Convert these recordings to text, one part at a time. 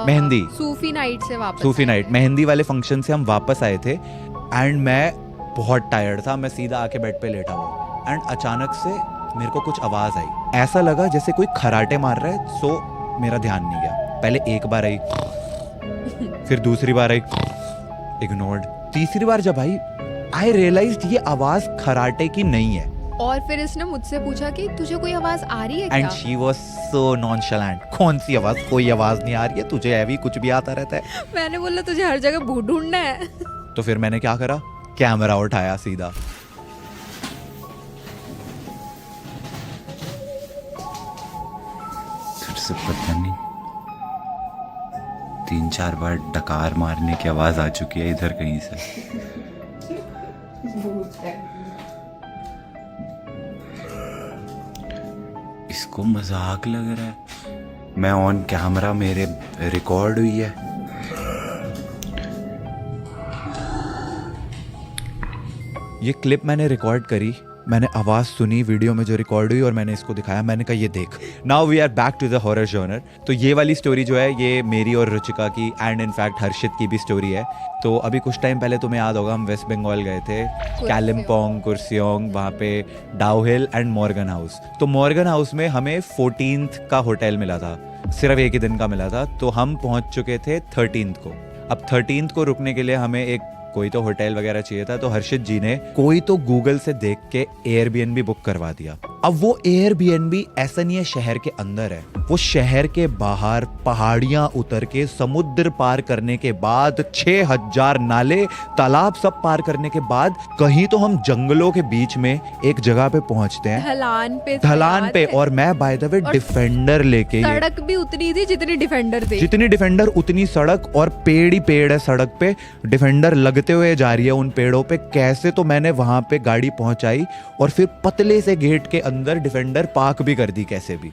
मेहंदी सूफी night से वापस सूफी आए नाइट थे। मेहंदी वाले फंक्शन से हम वापस आए थे एंड मैं बहुत टायर्ड था, मैं सीधा आके बेड पे लेटा हुआ एंड अचानक से मेरे को कुछ आवाज़ आई, ऐसा लगा जैसे कोई खराटे मार रहा है। सो मेरा ध्यान नहीं गया, पहले एक बार आई, फिर दूसरी बार आई, इग्नोर्ड, तीसरी बार जब आई आई रियलाइज्ड ये आवाज़ खराटे की नहीं है और फिर इसने मुझसे पूछा कि तुझे कोई आवाज आ रही है एंड क्या? शी वाज सो नॉनशलेंट, कौन सी आवाज़, कोई आवाज़ नहीं आ रही है, तुझे अभी कुछ भी आता रहता है। मैंने बोला तुझे हर जगह भूत ढूंढना है। तो फिर मैंने क्या करा, कैमरा उठाया सीधा, फिर से पता नहीं 3-4 बार डकार मारने की आवाज आ चुकी है इधर कहीं से। इसको मजाक लग रहा है, मैं ऑन कैमरा, मेरे रिकॉर्ड हुई है। ये क्लिप मैंने रिकॉर्ड करी, मैंने आवाज़ सुनी वीडियो में जो रिकॉर्ड हुई और मैंने इसको दिखाया, मैंने कहा ये देख। Now we are back to the horror genre. तो ये वाली स्टोरी जो है ये मेरी और रुचिका की एंड इनफैक्ट हर्षित की भी स्टोरी है। तो अभी कुछ टाइम पहले तुम्हें याद होगा हम वेस्ट बंगाल गए थे, कालिम्पोंग, कुर्सियोंग, वहाँ पे डाउ हिल एंड मॉर्गन हाउस। तो मॉर्गन हाउस में हमें 14th का होटल मिला था, सिर्फ एक ही दिन का मिला था। तो हम पहुँच चुके थे 13th को। अब 13th को रुकने के लिए हमें एक कोई तो होटल वगैरह चाहिए था, तो हर्षित जी ने कोई तो गूगल से देख के एयरबीएनबी बुक करवा दिया। अब वो एयरबीएनबी ऐसा नहीं है शहर के अंदर है, वो शहर के बाहर पहाड़ियां उतर के समुद्र पार करने के बाद 6000 नाले तालाब सब पार करने के बाद कहीं तो हम जंगलों के बीच में एक जगह पे पहुंचते हैं, ढलान पे। और मैं बाय द वे डिफेंडर लेके, सड़क भी उतनी थी जितनी डिफेंडर थी, जितनी डिफेंडर उतनी सड़क, और पेड़ ही पेड़ है सड़क पे, डिफेंडर लगते हुए जा रही है उन पेड़ों पे। कैसे तो मैंने वहां पे गाड़ी पहुंचाई और फिर पतले से गेट के अंदर डिफेंडर पार्क भी कर दी कैसे भी।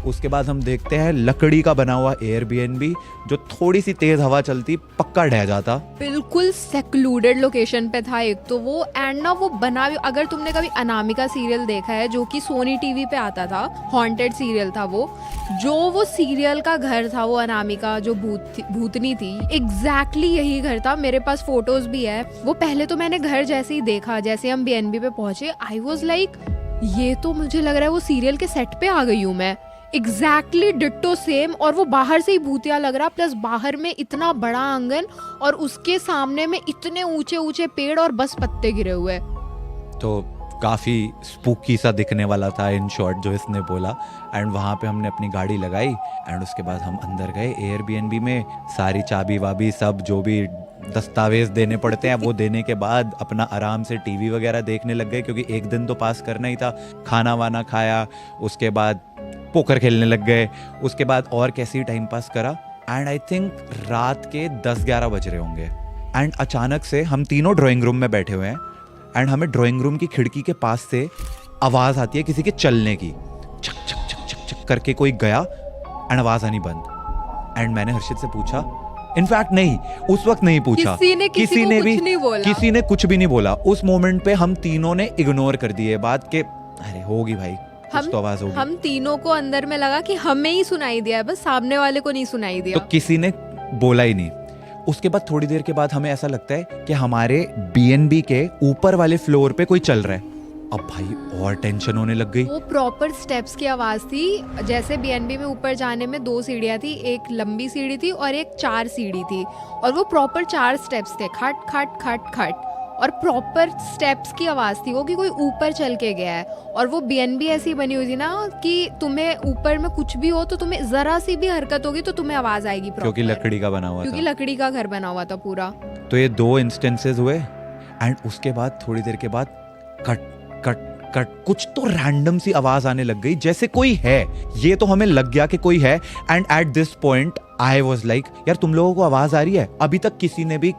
उसके बाद हम देखते हैं लकड़ी का बना हुआ एयरबीएनबी, जो थोड़ी सी तेज हवा चलती पक्का ढह जाता। बिल्कुल सेक्लूडेड लोकेशन पे था एक तो वो, एंड ना वो बना, अगर तुमने कभी अनामिका सीरियल देखा है जो कि सोनी टीवी पे आता था, हॉन्टेड सीरियल था वो सीरियल का घर था वो अनामिका जो भूतनी थी, एग्जैक्टली यही घर था। मेरे पास फोटोज भी है। वो पहले तो मैंने घर जैसे ही देखा, जैसे हम बीएनबी पे पहुंचे, आई वॉज लाइक ये तो मुझे लग रहा है वो सीरियल के सेट पे आ गई हूँ मैं, एग्जैक्टली डिट्टो सेम। और वो बाहर से ही भूतिया लग रहा, प्लस बाहर में इतना बड़ा आंगन और उसके सामने में इतने ऊंचे ऊंचे पेड़ और बस पत्ते गिरे हुए। तो काफ़ी स्पूकी सा दिखने वाला था इन शॉर्ट जो इसने बोला। एंड वहाँ पे हमने अपनी गाड़ी लगाई एंड उसके बाद हम अंदर गए एयरबीएनबी में, सारी चाबी वाबी सब जो भी दस्तावेज देने पड़ते हैं वो देने के बाद अपना आराम से टीवी वगैरह देखने लग गए, क्योंकि एक दिन तो पास करना ही था। खाना वाना खाया, उसके बाद पोकर खेलने लग गए, उसके बाद और कैसे ही टाइम पास करा। एंड आई थिंक रात के 10-11 बज रहे होंगे एंड अचानक से हम तीनों ड्राइंग रूम में बैठे हुए हैं एंड हमें ड्राइंग रूम की खिड़की के पास से आवाज़ आती है किसी के चलने की, छक छक छक छक छक करके कोई गया एंड आवाज़ आनी बंद। एंड मैंने हर्षित से पूछा, इनफैक्ट नहीं उस वक्त नहीं पूछा, किसी ने कुछ भी नहीं बोला। उस मोमेंट पे हम तीनों ने इग्नोर कर दी ये बात कि अरे होगी भाई, कुछ तो आवाज होगी। हम तीनों को अंदर में लगा कि हमें ही सुनाई दिया है, बस सामने वाले को नहीं सुनाई दिया। तो किसी ने बोला ही नहीं। उसके बाद थोड़ी देर के बाद हमें ऐसा लगता है कि हमारे बीएनबी के ऊपर वाले फ्लोर पे कोई चल रहा है। अब भाई और टेंशन होने लग गई। वो प्रॉपर स्टेप्स की आवाज थी, जैसे बीएनबी में ऊपर जाने में 2 सीढ़ियां थी, एक लंबी सीढ़ी थी और एक 4 सीढ़ी थी, और वो प्रॉपर 4 स्टेप्स थे, खट खट खट खट, और प्रॉपर स्टेप्स की आवाज थी वो कि कोई ऊपर चल के गया है। और वो बीएनबी ऐसी बनी हुई थी ना कि तुम्हें ऊपर में कुछ भी हो तो तुम्हें जरा सी भी हरकत होगी तो तुम्हें आवाज आएगी, क्योंकि लकड़ी का बना हुआ था, क्योंकि लकड़ी का घर बना हुआ था पूरा। तो ये 2 इंस्टेंसेस हुए एंड उसके बाद थोड़ी देर के बाद कट कट कट कुछ तो रैंडम सी आवाज आने लग गई जैसे कोई है। ये तो हमें लग गया कि कोई है। And at this point I was like यार तुम लोगों को आवाज आ रही है? अभी तक किसी ने भी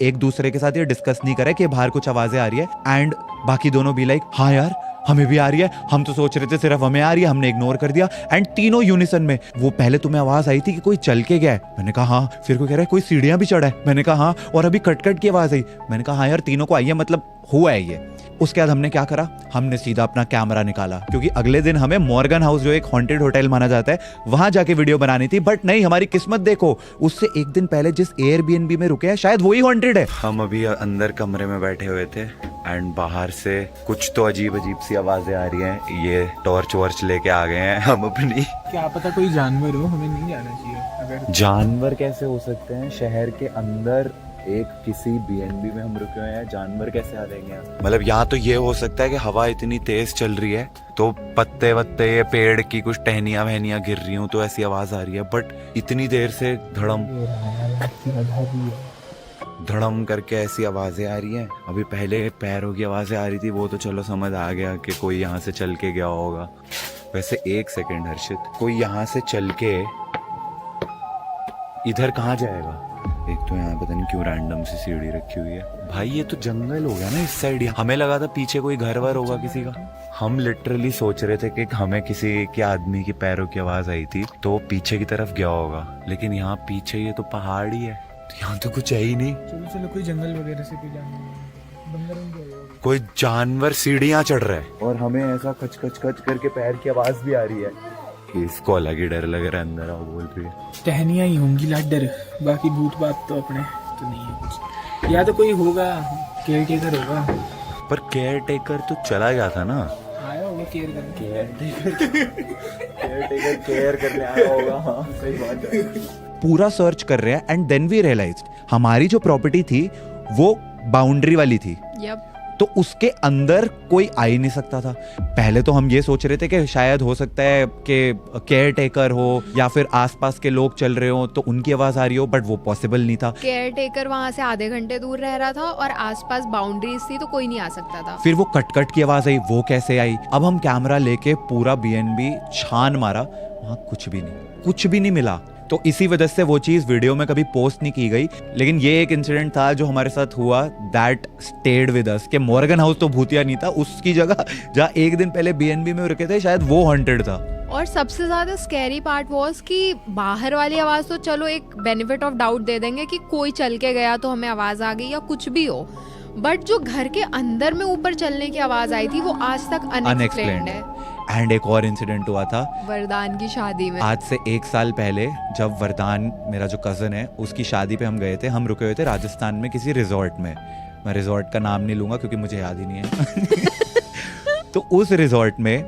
एक दूसरे के साथ ये डिस्कस नहीं करा कि बाहर कुछ आवाजें आ रही है। एंड बाकी दोनों भी लाइक हाँ यार हमें भी आ रही है, हम तो सोच रहे थे सिर्फ हमें आ रही है, हमने इग्नोर कर दिया। एंड तीनों यूनिसन में, वो पहले तुम्हें आवाज आई थी कि कोई चल के गया है, मैंने कहा हाँ, फिर कोई कह रहा है कोई सीढ़ियां भी चढ़ा है, मैंने कहा हाँ, और अभी कट कट की आवाज आई, मैंने कहा हाँ यार तीनों को आई है, मतलब हुआ है ये। उसके बाद हमने क्या करा, हमने सीधा अपना कैमरा निकाला, क्योंकि अगले दिन हमें मॉर्गन हाउस जो एक हॉन्टेड होटल माना जाता है वहां जाके वीडियो बनानी थी। बट नहीं, हमारी किस्मत देखो, उससे एक दिन पहले जिस एयरबीएनबी में रुके हैं शायद वही हॉन्टेड है। हम अभी अंदर कमरे में बैठे हुए थे एंड बाहर से कुछ तो अजीब अजीब सी आवाजें आ रही हैं। ये टॉर्च वॉर्च लेके आ गए हैं हम अपनी। क्या पता कोई जानवर हो, हमें नहीं जाना चाहिए। अगर जानवर कैसे हो सकते हैं शहर के अंदर, एक किसी बीएनबी में हम रुके हुए हैं, जानवर कैसे आ जाएंगे यहाँ? मतलब यहाँ तो ये हो सकता है कि हवा इतनी तेज चल रही है तो पत्ते वत्ते पेड़ की कुछ टहनियां वहनियां गिर रही हूँ तो ऐसी आवाज आ रही है। बट इतनी देर से धड़म करके ऐसी आवाजें आ रही हैं। अभी पहले पैरों की आवाजें आ रही थी, वो तो चलो समझ आ गया कि कोई यहाँ से चल के गया होगा। वैसे एक सेकेंड हर्षित, कोई यहाँ से चल के इधर कहाँ जाएगा? एक तो यहाँ पता नहीं क्यों रैंडम सी सीढ़ी रखी हुई है। भाई ये तो जंगल हो गया ना इस साइड। हमें लगा था पीछे कोई घर वर होगा किसी का। हम लिटरली सोच रहे थे कि हमें किसी के आदमी की पैरों की आवाज आई थी तो पीछे की तरफ गया होगा, लेकिन यहाँ पीछे ये तो पहाड़ ही है, तो यहाँ तो कुछ है ही नहीं। चलो चलो, कोई जंगल वगैरह से कोई जानवर, कोई जानवर सीढ़ियाँ चढ़ रहा है और हमें ऐसा खच खच खच करके पैर की आवाज भी आ रही है। इसको अलग ही डर लग रहा है, अंदर आओ बोल रही है। टहनियाँ ही होंगी लाडर, बाकी भूत बात तो अपने तो नहीं है कुछ। या तो कोई होगा, केयर टेकर होगा। पर केयर टेकर तो चला गया था ना, आया होगा केयर करने। केयर करने आया होगा। हाँ सही बात है। पूरा सर्च कर रहे हैं एंड देन वी रियलाइज्ड हमारी जो प्रॉपर्टी थी वो बाउंड्री वाली थी। यप। तो उसके अंदर कोई आ ही नहीं सकता था। पहले तो हम ये सोच रहे थे कि शायद हो सकता है कि केयर टेकर हो या फिर आसपास के लोग चल रहे हो तो उनकी आवाज आ रही हो, बट वो पॉसिबल नहीं था। केयर टेकर वहां से आधे घंटे दूर रह रहा था और आसपास बाउंड्रीज थी तो कोई नहीं आ सकता था। फिर वो कट कट की आवाज आई, वो कैसे आई? अब हम कैमरा लेके पूरा बीएनबी छान मारा, वहां कुछ भी नहीं मिला। तो इसी वजह से वो चीज वीडियो में कभी पोस्ट नहीं की गई। लेकिन ये एक इंसिडेंट था जो हमारे साथ हुआ, दैट स्टेड विद अस। कि मॉर्गन हाउस तो भूतिया नहीं था, उसकी जगह जहाँ एक दिन पहले बीएनबी में रुके थे शायद वो हॉन्टेड था। और सबसे ज्यादा स्कैरी पार्ट वॉज कि बाहर वाली आवाज तो चलो एक बेनिफिट ऑफ डाउट दे देंगे कि कोई चल के गया तो हमें आवाज आ गई या कुछ भी हो, बट जो घर के अंदर में ऊपर चलने की आवाज आई थी वो आज तक अनएक्सप्लेन्ड है। एंड एक और इंसिडेंट हुआ था वरदान की शादी में। आज से 1 साल पहले, जब वरदान मेरा जो कजन है उसकी शादी पे हम गए थे। हम रुके हुए थे राजस्थान में किसी रिजॉर्ट में। मैं रिजॉर्ट का नाम नहीं लूंगा क्योंकि मुझे याद ही नहीं है। तो उस रिजॉर्ट में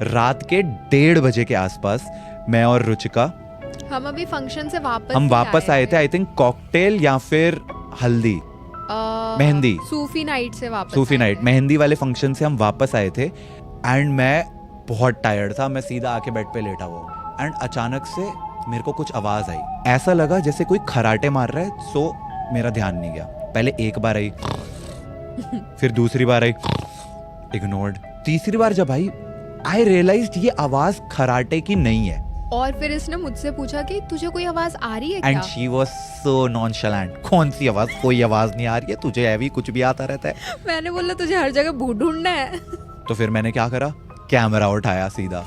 रात के 1:30 बजे के आसपास मैं और रुचिका, हम अभी फंक्शन से वापस आए थे। आई थिंक कॉकटेल या फिर हल्दी, मेहंदी, सूफी नाइट से वापस सूफी नाइट, मेहंदी वाले फंक्शन से हम वापस आए थे। एंड मैं बहुत टायर्ड था, मैं सीधा आके बेड पे लेटा हुआ एंड अचानक से मेरे को कुछ आवाज आई। ऐसा लगा जैसे कोई खराटे मार रहा है। सो मेरा ध्यान नहीं गया। पहले एक बार आई, फिर दूसरी बार आई, इग्नोर्ड। तीसरी बार जब आई, आई रियलाइज्ड ये आवाज खराटे की नहीं है। और फिर इसने मुझसे पूछा कि तुझे कोई आवाज आ रही है क्या? एंड शी वाज सो नॉनशलेंट, कौन सी आवाज? कोई आवाज नहीं आ रही है, तुझे ऐवी कुछ भी आता रहता है। मैंने बोला तुझे हर जगह भूत ढूंढना है। तो फिर मैंने क्या करा, कैमरा उठाया सीधा।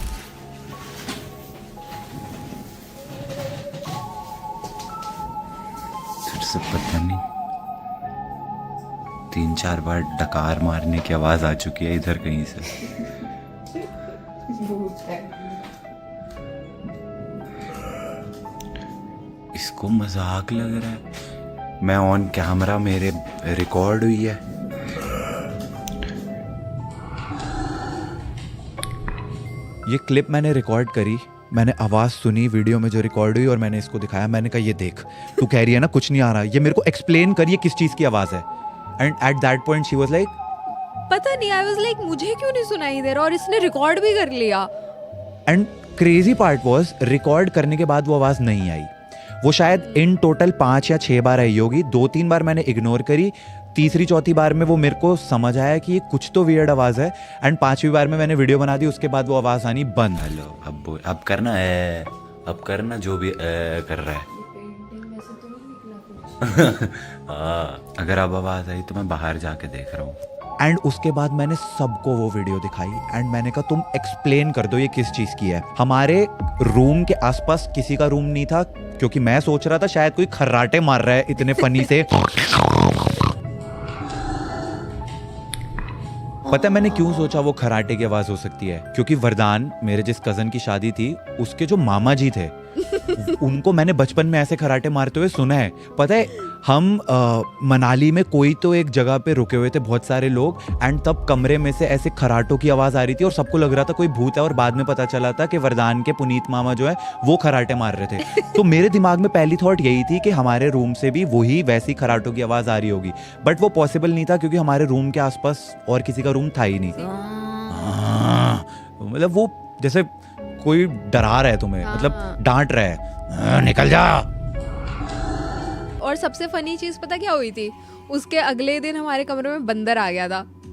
फिर से पता नहीं 3-4 बार डकार मारने की आवाज आ चुकी है इधर कहीं से। इसको मजाक लग रहा है। मैं ऑन कैमरा, मेरे रिकॉर्ड हुई है। ये क्लिप मैंने रिकॉर्ड करी, मैंने आवाज सुनी वीडियो में जो रिकॉर्ड हुई और मैंने इसको दिखाया। मैंने कहा ये देख, तू कह रही है ना कुछ नहीं आ रहा, ये मेरे को एक्सप्लेन करिए किस चीज की आवाज है। And at that point she was like, पता नहीं, आई वाज लाइक मुझे क्यों नहीं सुनाई दे रहा, और इसने रिकॉर्ड भी कर लिया। And crazy part was, record करने के बाद वो आवाज नहीं आई। वो शायद इन टोटल 5 या 6 बार आई होगी। 2-3 बार मैंने इग्नोर करी, तीसरी चौथी बार में वो मेरे को समझ आया कि ये कुछ तो वियर्ड आवाज है। एंड 5वीं बार में मैंने वीडियो बना दी, उसके बाद वो आवाज आनी बंद। हेलो, अब करना है, अब करना जो भी कर रहा है। अगर अब आवाज आई तो मैं बाहर जाके देख रहा हूँ। एंड उसके बाद मैंने सबको वो वीडियो दिखाई एंड मैंने कहा तुम एक्सप्लेन कर दो ये किस चीज की है। हमारे रूम के आसपास किसी का रूम नहीं था, क्योंकि मैं सोच रहा था शायद कोई खर्राटे मार रहा है इतने फनी से। पता है मैंने क्यों सोचा वो खराटे की आवाज हो सकती है? क्योंकि वरदान, मेरे जिस कजन की शादी थी, उसके जो मामा जी थे उनको मैंने बचपन में ऐसे खराटे मारते हुए सुना है। पता है हम मनाली में कोई तो एक जगह पे रुके हुए थे बहुत सारे लोग, एंड तब कमरे में से ऐसे खराटों की आवाज आ रही थी और सबको लग रहा था कोई भूत है, और बाद में पता चला था कि वरदान के पुनीत मामा जो है वो खराटे मार रहे थे। तो मेरे दिमाग में पहली थॉट यही थी कि हमारे रूम से भी वही वैसी खराटों की आवाज आ रही होगी, बट वो पॉसिबल नहीं था क्योंकि हमारे रूम के आसपास और किसी का रूम था ही नहीं। मतलब वो जैसे कोई डरा रहा है तुम्हें, मतलब डांट रहा है, निकल जा। और सबसे फनी चीज पता क्या हुई थी? उसके अगले दिन हमारे कमरे में बंदर आ गया था।